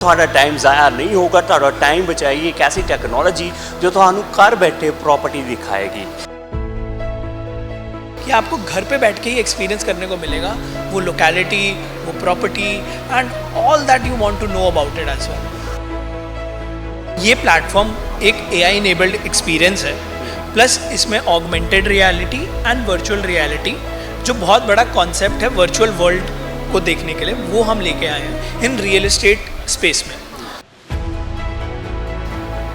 ਤੁਹਾਡਾ टाइम ज़ाया नहीं होगा, ਤੁਹਾਡਾ टाइम बचाएगी एक ऐसी टेक्नोलॉजी जो ਤੁਹਾਨੂੰ घर बैठे प्रॉपर्टी दिखाएगी। कि आपको घर पे बैठ के ही एक्सपीरियंस करने को मिलेगा वो लोकेलिटी, वो property and all that you want to know about it as well. ये प्लेटफॉर्म एक AI इनेबल्ड एक्सपीरियंस है, प्लस इसमें augmented reality and virtual reality जो बहुत बड़ा कॉन्सेप्ट है वर्चुअल वर्ल्ड को देखने के लिए, वो हम लेके आए हैं इन रियल एस्टेट स्पेस में।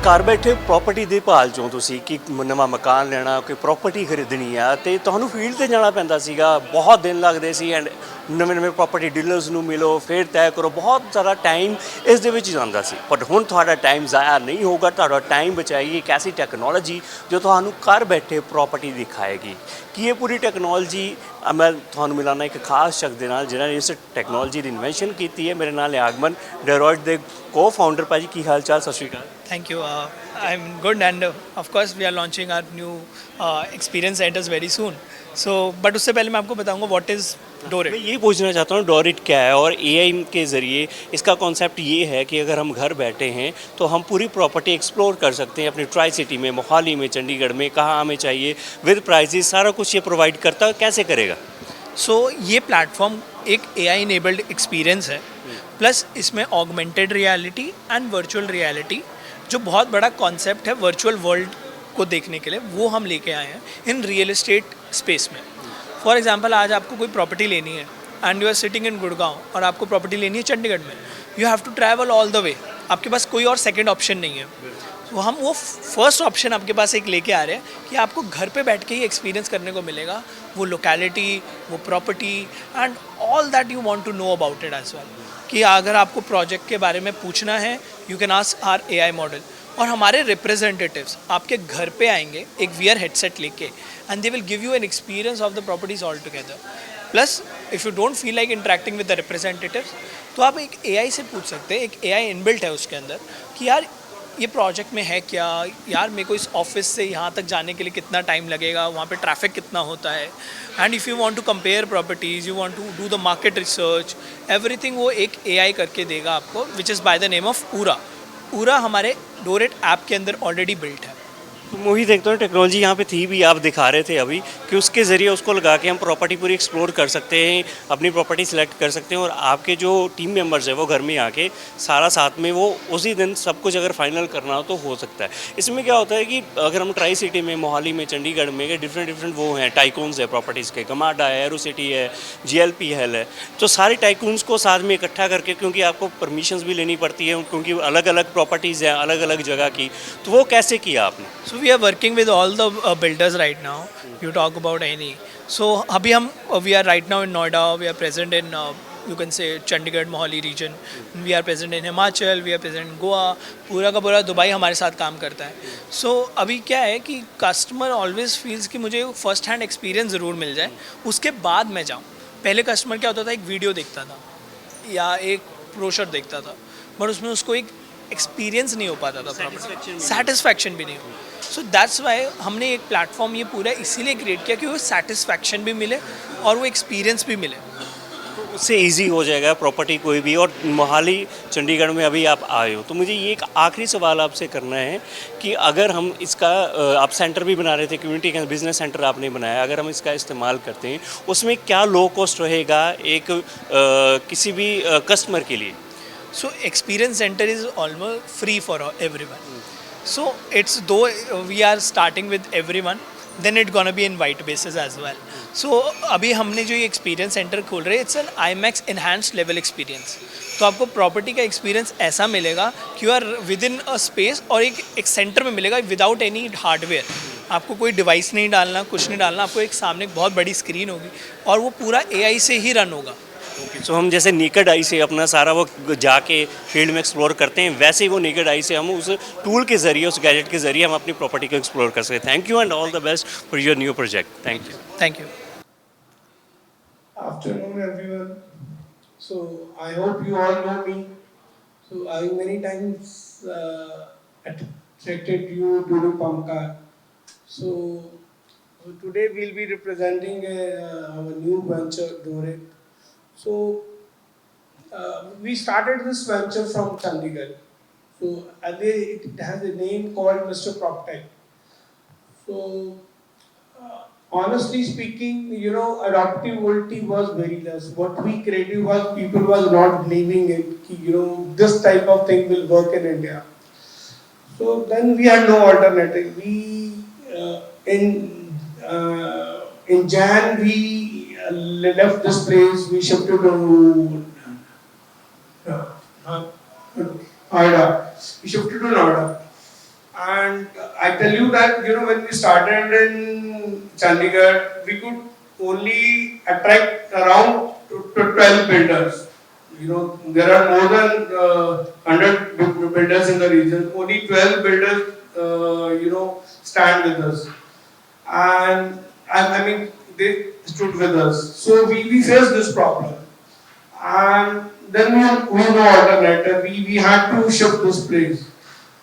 घर बैठे प्रॉपर्टी ਦੀ ਭਾਲ ਚੋਂ ਤੁਸੀਂ ਕਿ ਨਵਾਂ ਮਕਾਨ ਲੈਣਾ, ਕੋਈ ਪ੍ਰੋਪਰਟੀ ਖਰੀਦਣੀ ਆ ਤੇ ਤੁਹਾਨੂੰ ਫੀਲਡ ਤੇ ਜਾਣਾ ਪੈਂਦਾ ਸੀਗਾ, ਬਹੁਤ ਦਿਨ ਲੱਗਦੇ ਸੀ ਐਂਡ ਨਵੇਂ ਪ੍ਰੋਪਰਟੀ ਡੀਲਰਸ ਨੂੰ ਮਿਲੋ, ਫਿਰ ਤੈਅ ਕਰੋ, ਬਹੁਤ ਸਾਰਾ ਟਾਈਮ ਇਸ ਦੇ ਵਿੱਚ ਜਾਂਦਾ ਸੀ। ਬਟ ਹੁਣ ਤੁਹਾਡਾ ਟਾਈਮ ਜ਼ਾਇਆ ਨਹੀਂ ਹੋਗਾ, ਤੁਹਾਡਾ ਟਾਈਮ ਬਚਾਏਗੀ ਇੱਕ ਐਸੀ ਟੈਕਨੋਲੋਜੀ ਜੋ ਤੁਹਾਨੂੰ ਘਰ ਬੈਠੇ ਪ੍ਰੋਪਰਟੀ ਦਿਖਾਏਗੀ। ਕਿ ਇਹ ਪੂਰੀ ਟੈਕਨੋਲੋਜੀ ਮੈਂ ਤੁਹਾਨੂੰ ਮਿਲਾਣਾ ਇੱਕ ਖਾਸ ਸ਼ਖਸ ਦੇ ਨਾਲ ਜਿਹਨਾਂ ਨੇ ਇਸ ਟੈਕਨੋਲੋਜੀ ਦੀ ਇਨਵੈਂਸ਼ਨ ਕੀਤੀ ਹੈ। ਮੇਰੇ ਨਾਲ ਆਗਮਨ ਡੈਰੋਇਟ ਦੇ co-founder। ਭਾਜੀ ਕੀ ਹਾਲ ਚਾਲ? ਸਤਿ ਸ਼੍ਰੀ ਅਕਾਲ। Thank you. I'm good, and of course we are launching our new experience centers very soon. So, but उससे पहले मैं आपको बताऊंगा what is Dorit. मैं यही पूछना चाहता हूँ डोरिट क्या है, और AI के ज़रिए इसका कॉन्सेप्ट ये है कि अगर हम घर बैठे हैं तो हम पूरी प्रॉपर्टी एक्सप्लोर कर सकते हैं अपनी ट्राई सिटी में, मोहाली में, चंडीगढ़ में, कहाँ हमें चाहिए, विद प्राइजेस, सारा कुछ ये प्रोवाइड करता है। कैसे करेगा? सो ये प्लेटफॉर्म एक AI इनेबल्ड एक्सपीरियंस है, प्लस इसमें augmented reality and virtual reality जो बहुत बड़ा कॉन्सेप्ट है वर्चुअल वर्ल्ड को देखने के लिए, वो हम लेके आए हैं इन रियल एस्टेट स्पेस में। फॉर एग्जांपल, आज आपको कोई प्रॉपर्टी लेनी है and you are sitting in Gurgaon और आपको प्रॉपर्टी लेनी है चंडीगढ़ में, you have to travel all the way, आपके पास कोई और सेकंड ऑप्शन नहीं है। तो हम वो फर्स्ट ऑप्शन आपके पास एक लेके आ रहे हैं कि आपको घर पे बैठ के ही एक्सपीरियंस करने को मिलेगा वो लोकेलिटी, वो property and all that you want to know about it as well. कि अगर आपको प्रोजेक्ट के बारे में पूछना है, you can ask our AI model, और हमारे रिप्रेजेंटेटिव्स आपके घर पे आएंगे एक VR हेडसेट लेके, and they will give you an experience of the properties all together. Plus if you don't feel like interacting with the representatives, तो आप एक AI से पूछ सकते हैं, एक AI इनबिल्ट है उसके अंदर, कि यार ये प्रोजेक्ट में है क्या, यार मेरे को इस ऑफिस से यहाँ तक जाने के लिए कितना टाइम लगेगा, वहाँ पे ट्रैफिक कितना होता है, and if you want to compare properties, you want to do the market research, everything वो एक AI करके देगा आपको, which is by the name of पूरा। पूरा हमारे डोरेट ऐप के अंदर ऑलरेडी बिल्ट है। तो मूवी देखते हो टेक्नोलॉजी यहाँ पे थी भी, आप दिखा रहे थे अभी कि उसके ज़रिए उसको लगा के हम प्रॉपर्टी पूरी एक्सप्लोर कर सकते हैं, अपनी प्रॉपर्टी सिलेक्ट कर सकते हैं, और आपके जो टीम मेंबर्स है वो घर में आके सारा साथ में वो उसी दिन सब कुछ अगर फाइनल करना हो सकता है। इसमें क्या होता है कि अगर हम ट्राई सिटी में, मोहाली में, चंडीगढ़ में डिफरेंट वो हैं टाइकून्स है प्रॉपर्टीज़ के, गमाडा है, एरो सिटी है, GLPL है, तो सारे टाइकून्स को साथ में इकट्ठा करके, क्योंकि आपको परमिशंस भी लेनी पड़ती है क्योंकि अलग अलग प्रॉपर्टीज़ हैं अलग अलग जगह की, तो वो कैसे किया आपने? So we are working with all the builders right now. You talk about any. So अभी हम we are right now in Noida. We are present in you can say Chandigarh, Mohali region. We are present in Himachal. We are present in Goa. पूरा का पूरा Dubai हमारे साथ काम करता है। So अभी क्या है कि कस्टमर ऑलवेज फील्स कि मुझे फर्स्ट हैंड एक्सपीरियंस ज़रूर मिल जाए, उसके बाद मैं जाऊँ। पहले कस्टमर क्या होता था, एक वीडियो देखता था या एक ब्रोशर देखता था, बट उसमें उसको एक एक्सपीरियंस नहीं हो पाता था, सेटिस्फैक्शन भी नहीं हो। सो दैट्स वाई हमने एक प्लेटफॉर्म ये पूरा इसीलिए क्रिएट किया कि वो सेटिस्फैक्शन भी मिले और वो एक्सपीरियंस भी मिले। तो उससे इजी हो जाएगा प्रॉपर्टी कोई भी। और मोहाली चंडीगढ़ में अभी आप आए हो, तो मुझे ये एक आखिरी सवाल आपसे करना है कि अगर हम इसका आप सेंटर भी बना रहे थे, कम्युनिटी का बिजनेस सेंटर आपने बनाया, अगर हम इसका इस्तेमाल करते हैं उसमें क्या लो कॉस्ट रहेगा एक किसी भी कस्टमर के लिए? So experience center is almost free for everyone. So it's though we are starting with everyone, then it gonna be in white basis as well. So अभी हमने जो ये एक्सपीरियंस सेंटर खोल रहे हैं, it's an IMAX enhanced level experience. तो आपको property का एक्सपीरियंस ऐसा मिलेगा कि you are within a space, और एक सेंटर में मिलेगा विदाउट एनी हार्डवेयर। आपको कोई डिवाइस नहीं डालना, कुछ नहीं डालना, आपको एक सामने एक बहुत बड़ी स्क्रीन होगी और वो पूरा AI से ही रन होगा। सो हम जैसे नेकेड आई से अपना सारा वो जाके फील्ड में एक्सप्लोर करते हैं, वैसे ही वो नेकेड आई से हम उस टूल के ज़रिए, उस गैजेट के ज़रिए हम अपनी प्रॉपर्टी को एक्सप्लोर कर सकते हैं। Thank you and all the best for your new project. Thank you. Thank you. Afternoon, everyone. So I hope you all know me. So I many times attracted you to the Pamka. So today we'll be representing our new venture, Dorit. So we started this venture from Chandigarh. So it has a name called Mr. PropTech. So honestly speaking, adaptability was very less. What we created was people was not believing it. This type of thing will work in India. So then we had no alternative. We in Jan we left this place. We shifted to Noida. We shifted to Noida. And I tell you that, when we started in Chandigarh, we could only attract around to 12 builders. There are more than 100 builders in the region. Only 12 builders, stand with us. And I mean, they stood with us. So we faced this problem. And then we no alternative. We had to shift this place.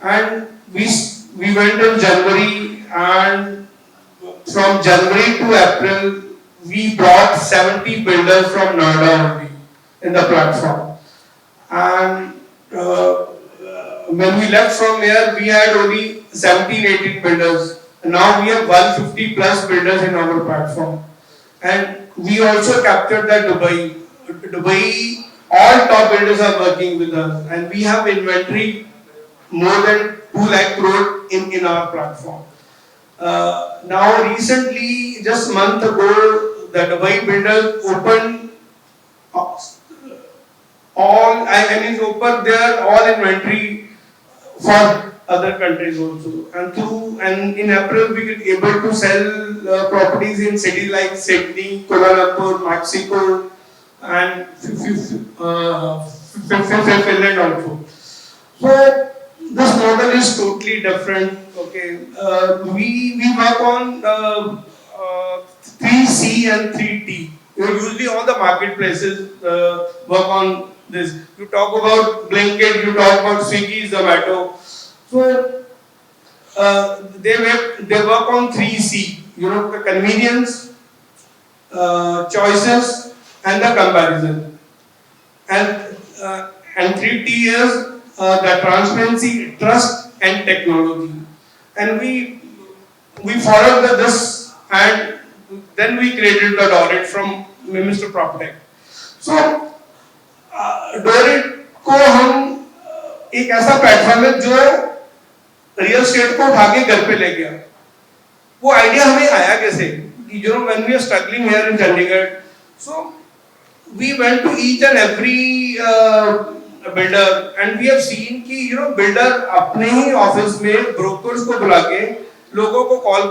And we went in January, and from January to April we brought 70 builders from Noida only in the platform. And when we left from here, we had only 17-18 builders. And now we have 150 plus builders in our platform. And we also captured that Dubai, all top builders are working with us, and we have inventory more than 2 lakh crore in our platform. Now recently, just a month ago, the Dubai builders opened opened their all inventory for other countries also. And in April we were able to sell properties in cities like Sydney, Kuala Lumpur, Mexico, and Finland also. So this model is totally different. Okay, we work on 3C and 3T. Usually all the marketplaces work on this. You talk about Blinkit, you talk about Swiggy, Zomato. So they work on 3C. The convenience, choices, and the comparison. And 3T is the transparency, trust, and technology. And we followed this, and then we created the Dorit from Mr. PropTech. So Dorit को हम एक ऐसा platform है जो real estate को उठा के घर पे ले गया. वो आइडिया हमें आया कैसे? When we are struggling here in Chandigarh, so we went to each and every builder, and we have seen कि builder अपने ही ऑफिस में brokers को बुला के लोगों को कॉल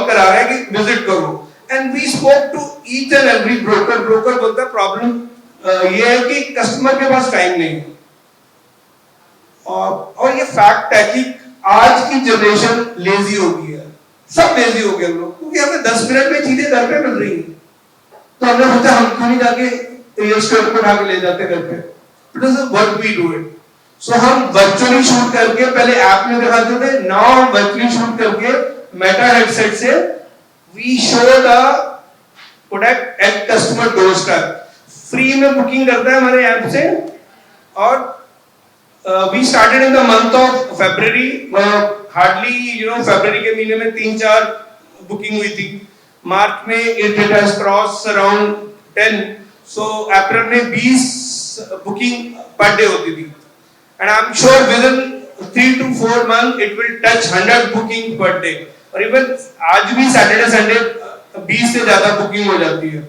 करा रहा है कि विजिट करो. And we spoke to each and every broker. Broker बोलता प्रॉब्लम ये है कि कस्टमर के पास टाइम नहीं है. और ये फैक्ट है कि आज की जनरेशन लेजी हो गई है. सब लेजी हो गए लोग, क्योंकि हमें 10 मिनट में चीजें घर पे मिल रही हैं. तो हमने सोचा हम क्यों नहीं जाके रियल एस्टेट को उठा के ले जाते घर पे. This is what we do it. So हम वर्चुअली शूट करके पहले ऐप में दिखाते थे. नाउ हम वर्चुअली शूट करके मेटा हेडसेट से we show the product at customer doorstep. Free में बुकिंग करता है हमारे ऐप से. और we started in the month of February. Hardly फरवरी के महीने में 3-4 बुकिंग हुई थी. मार्च में it has cross around 10. So April में 20 बुकिंग पर डे होती थी. And I am sure with in 3 to 4 months it will touch 100 booking per day. और इवन आज भी सैटरडे संडे 20 से ज्यादा बुकिंग हो जाती है.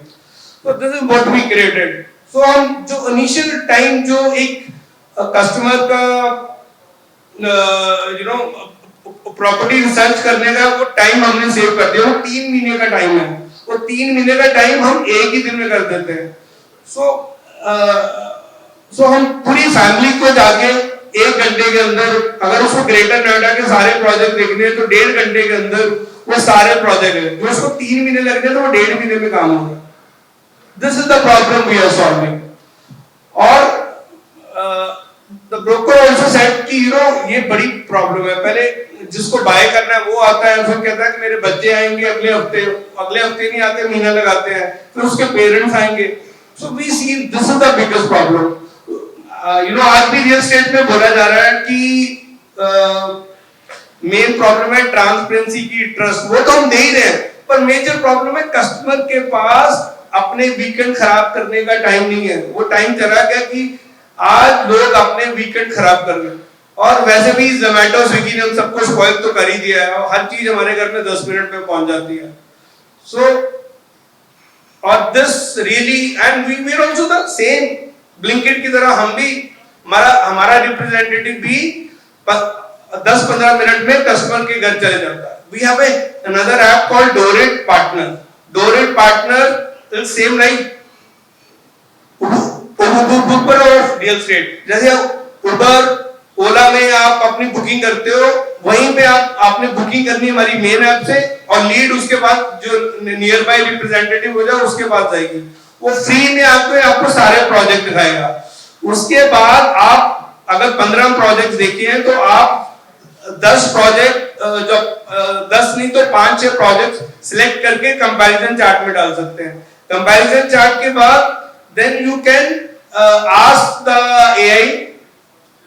तो this is what we created. So हम जो इनिशियल टाइम जो एक कस्टमर का प्रॉपर्टी रिसर्च करने का वो टाइम हमने सेव कर दिया. वो 3 महीने का टाइम है. वो 3 महीने का टाइम हम एक ही दिन में कर देते हैं. सो हम पूरी फैमिली को जाके 1 घंटे के अंदर, अगर उसको ग्रेटर नोएडा के सारे प्रोजेक्ट देखने हैं तो 1.5 घंटे के अंदर वो सारे प्रोजेक्ट है. जो उसको 3 महीने लग गए तो वो 1.5 महीने में काम होगा. This is the problem we are solving. और द ब्रोकर आल्सो सेड कि ये बड़ी प्रॉब्लम है. पहले जिसको बाय करना है वो आता है, फिर कहता है कि मेरे बच्चे आएंगे अगले हफ्ते नहीं आते, महीना लगाते हैं. फिर उसके पेरेंट्स आएंगे. So we see this is the biggest problem. आज भी रियल स्टेट में बोला जा रहा है कि मेन प्रॉब्लम है ट्रांसपेरेंसी की, ट्रस्ट, वो तो हम दे ही रहे हैं, पर मेजर प्रॉब्लम है कस्टमर के पास अपने वीकेंड खराब करने का टाइम नहीं है। वो टाइम चला गया कि आज लोग अपने वीकेंड खराब कर रहे हैं। और वैसे भी जोमेटो स्विगी ने हम सबको स्पॉइल तो कर ही दिया है, और हर चीज हमारे घर में 10 मिनट में पहुंच जाती है। सो और this really and we are also the same Blinkit की तरह, हम भी हमारा रिप्रेजेंटेटिव भी 10-15 मिनट में कस्टमर के घर चले जाता है। We have another app called Dorit Partner. Dorit Partner is same like Uber of real estate. जैसे Uber, ओला में आप अपनी बुकिंग करते हो, वहीं पे आपने बुकिंग करनी हमारी मेन ऐप से, और लीड उसके बाद जो नियर बाय रिप्रेजेंटेटिव हो जाए उसके पास जाएगी। वो फ्री में आपको सारे प्रोजेक्ट दिखाएगा। उसके बाद आप अगर 15 प्रोजेक्ट देखे हैं तो आप 10 प्रोजेक्ट जो 10 नहीं तो 5-6 प्रोजेक्ट सिलेक्ट करके कंपैरिजन चार्ट में डाल सकते हैं। कंपैरिजन चार्ट के बाद then you can ask the AI,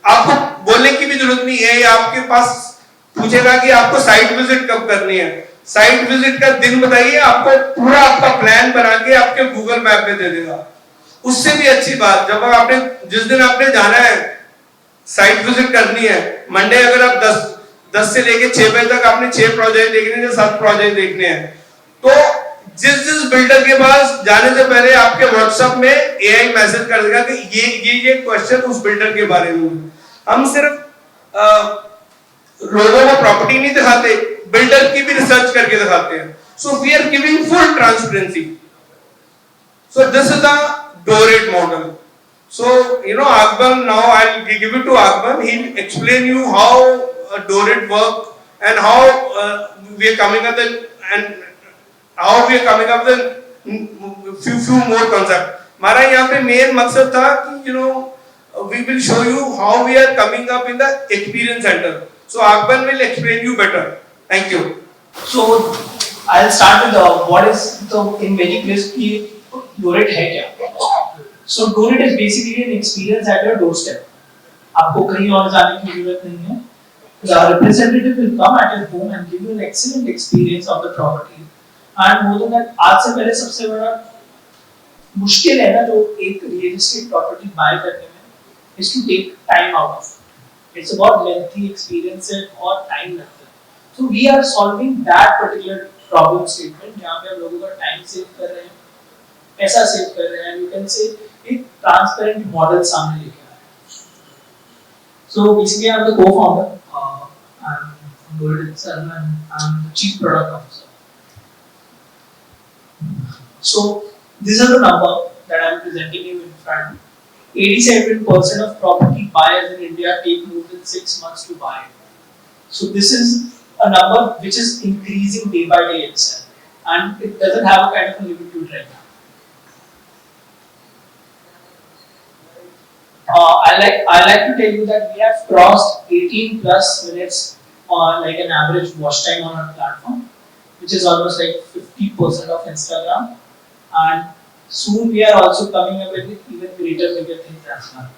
आपको बोलने की भी जरूरत नहीं है, आपके पास पूछेगा कि आपको साइट विजिट कब करनी है, साइट विजिट का दिन बताइए, आपको पूरा आपका प्लान बना के आपके गूगल मैप में दे देगा। उससे भी अच्छी बात, जब आपने जिस दिन आपने जाना है साइट विजिट करनी है, मंडे अगर आप 10 से लेके 6 बजे तक आपने 6 प्रोजेक्ट देखने हैं, 7 प्रोजेक्ट देखने हैं, तो जिस बिल्डर के पास जाने से पहले आपके व्हाट्सएप में एआई मैसेज कर देगा कि ये क्वेश्चन उस बिल्डर के बारे में। हम सिर्फ लोगों को प्रॉपर्टी नहीं दिखाते, बिल्डर की भी रिसर्च करके दिखाते हैं। So we are giving full transparency. So this is the Dorit model. So Akban, now I'll give it to Akban. He'll explain you how Dorit work and how we are coming up with few more concept. हमारा यहाँ पे main मकसद था कि we will show you how we are coming up in the experience center. So Akban will explain you better. Thank you. So I'll start with what is the in very place की Dorit है क्या? So Dorit is basically an experience at your doorstep. आपको कहीं और जाने की जरूरत नहीं है. The representative will come at your home and give you an excellent experience of the property. And more than that, आज से पहले सबसे बड़ा मुश्किल है ना जो एक real estate property buy करने में is to take time out of it. It's about lengthy experience और time लगता है. So we are solving that particular problem statement जहाँ पे हम लोगों का time save कर रहे हैं, पैसा सेव कर रहे हैं, you can say एक ट्रांसपेरेंट मॉडल सामने लेके आए हैं। So basically I'm the co-founder, I'm Dorit itself and I'm the chief product officer. So this is the number that I'm presenting you in front. 87% of property buyers in India take more than 6 months to buy. So this is a number which is increasing day by day itself, and it doesn't have a kind of a limit to it right now. I like to tell you that we have crossed 18 plus minutes on like an average watch time on our platform, which is almost like 50% of Instagram, and soon we are also coming up with even greater bigger things as well.